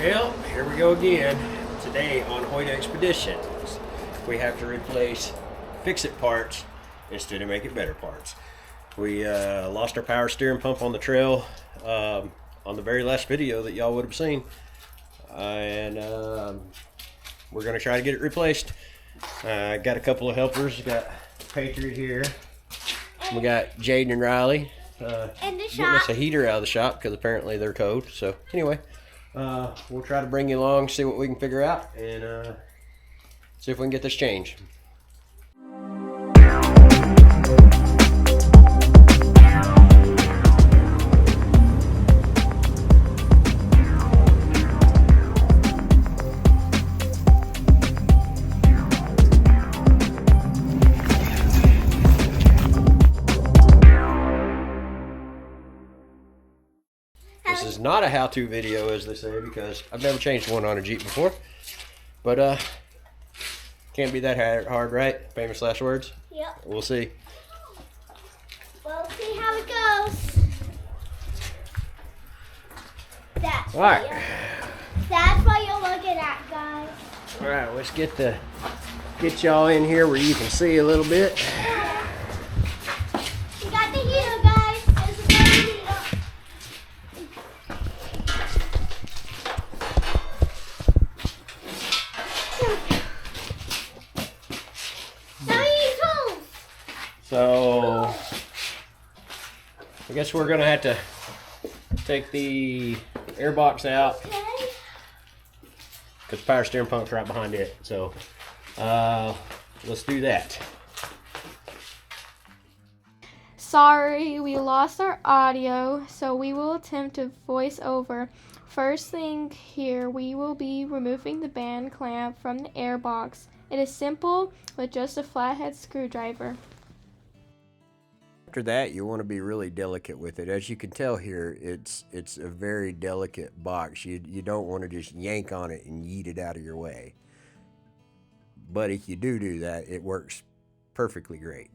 Well, here we go again. Today on Hoyt Expeditions, we have to replace fix-it parts instead of make it better parts. We lost our power steering pump on the trail on the very last video that y'all would have seen, and we're going to try to get it replaced. Got a couple of helpers. Got Patriot here. We got Jaden and Riley getting us a heater out of the shop because apparently they're cold. So anyway, we'll try to bring you along, see what we can figure out, and see if we can get this changed. This is not a how-to video, as they say, because I've never changed one on a Jeep before. But can't be that hard, right? Famous last words? Yep. We'll see. We'll see how it goes. That's All right. That's what you're looking at, guys. All right, let's get y'all in here where you can see a little bit. We got the heater, guys. It's a very heater. So I guess we're gonna have to take the air box out because the power steering pump's right behind it. So let's do that. Sorry, we lost our audio, so we will attempt to voice over. First thing here, we will be removing the band clamp from the air box. It is simple with just a flathead screwdriver. After that, you want to be really delicate with it. As you can tell here, it's a very delicate box. You don't want to just yank on it and yeet it out of your way. But if you do that, it works perfectly great.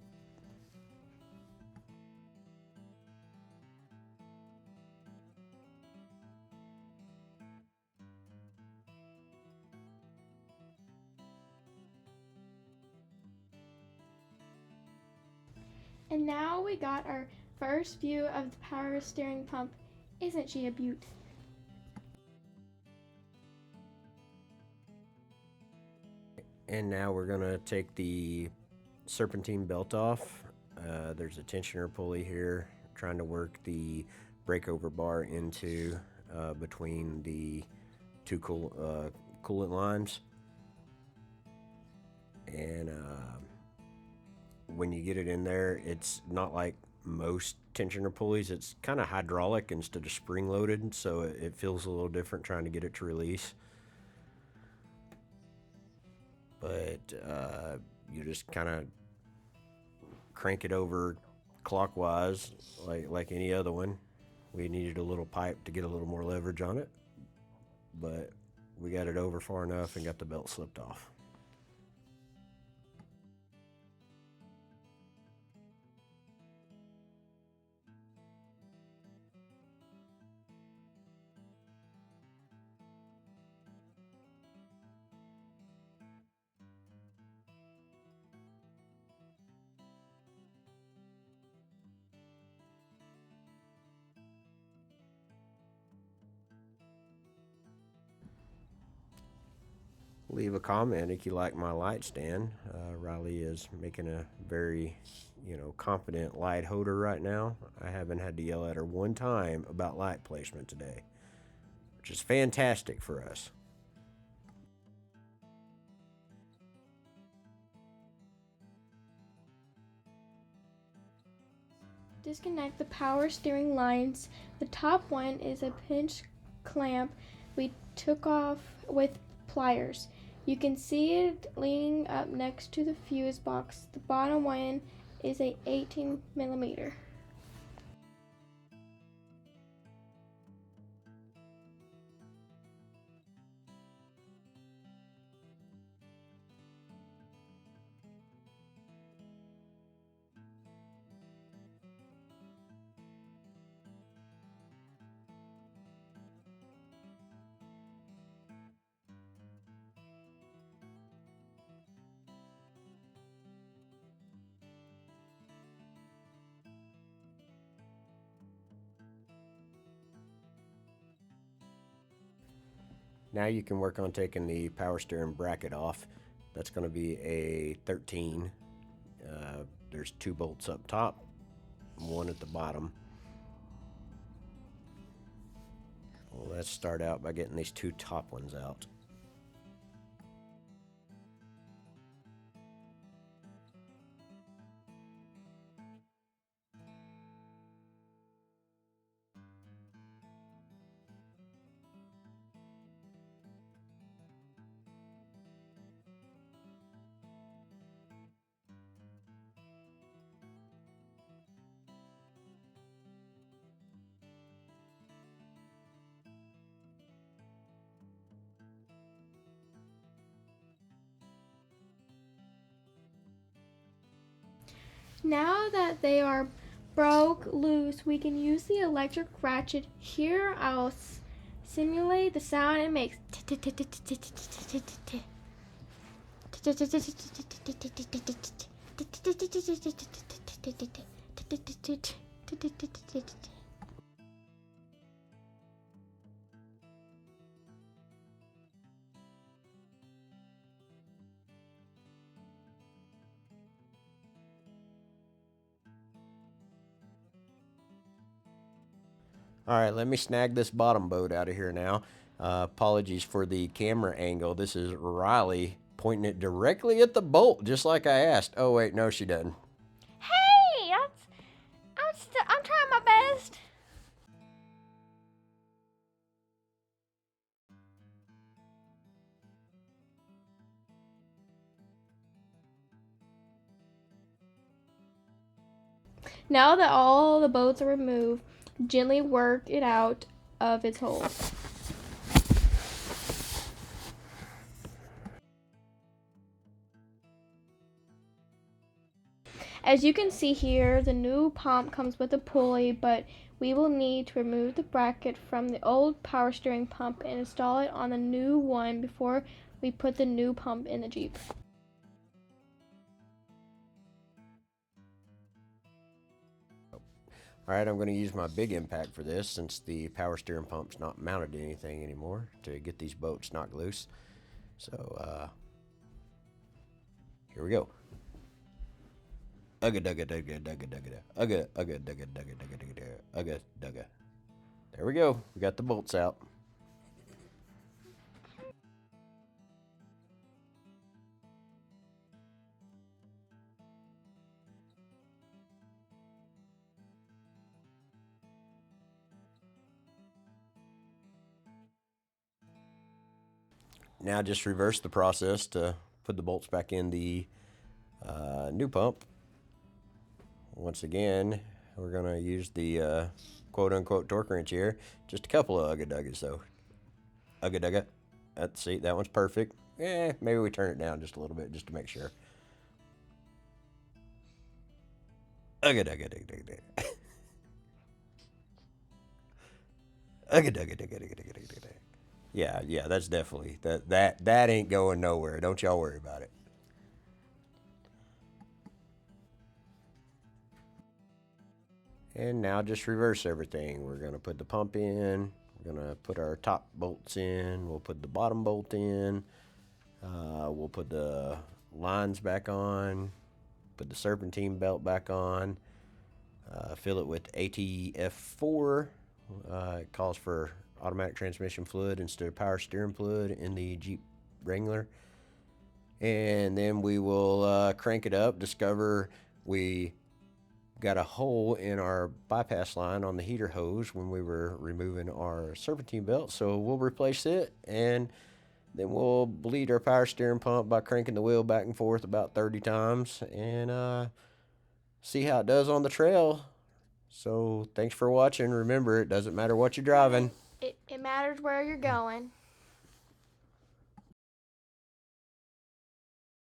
And now we got our first view of the power steering pump. Isn't she a beaut? And now we're gonna take the serpentine belt off. There's a tensioner pulley here, trying to work the breakover bar into between the two coolant lines. And when you get it in there, it's not like most tensioner pulleys. It's kind of hydraulic instead of spring loaded, so it feels a little different trying to get it to release. But you just kind of crank it over clockwise like any other one. We needed a little pipe to get a little more leverage on it, but we got it over far enough and got the belt slipped off. Leave a comment if you like my light stand. Riley is making a very, competent light holder right now. I haven't had to yell at her one time about light placement today, which is fantastic for us. Disconnect the power steering lines. The top one is a pinch clamp we took off with pliers. You can see it leaning up next to the fuse box. The bottom one is a 18 millimeter. Now you can work on taking the power steering bracket off. That's going to be a 13. There's 2 bolts up top, 1 at the bottom. Well, let's start out by getting these 2 top ones out. Now that they are broke loose, we can use the electric ratchet. Here I'll simulate the sound it makes. All right, let me snag this bottom boat out of here now. Apologies for the camera angle. This is Riley pointing it directly at the bolt, just like I asked. Oh, wait, no, she doesn't. Hey, I'm trying my best. Now that all the bolts are removed, gently work it out of its hole. As you can see here, the new pump comes with a pulley, but we will need to remove the bracket from the old power steering pump and install it on the new one before we put the new pump in the Jeep. All right, I'm going to use my big impact for this since the power steering pump's not mounted to anything anymore to get these bolts knocked loose. So, here we go. Ugga dugga dugga dugga dugga ugga ugga dugga dugga dugga dugga ugga dugga. There we go. We got the bolts out. Now just reverse the process to put the bolts back in the new pump. Once again, we're going to use the quote-unquote torque wrench here. Just a couple of ugga duggas though. Ugga dugga. See, that one's perfect. Maybe we turn it down just a little bit just to make sure. Ugga dugga dugga dugga dugga. Ugga dugga dugga dugga dugga dugga dugga. Yeah, that's definitely that ain't going nowhere. Don't y'all worry about it. And now just reverse everything. We're gonna put the pump in. We're gonna put our top bolts in. We'll put the bottom bolt in. We'll put the lines back on. Put the serpentine belt back on. Fill it with ATF4. It calls for automatic transmission fluid instead of power steering fluid in the Jeep Wrangler. And then we will crank it up. Discover we got a hole in our bypass line on the heater hose when we were removing our serpentine belt, so we'll replace it, and then we'll bleed our power steering pump by cranking the wheel back and forth about 30 times and see how it does on the trail. So thanks for watching. Remember, it doesn't matter what you're driving. It matters where you're going.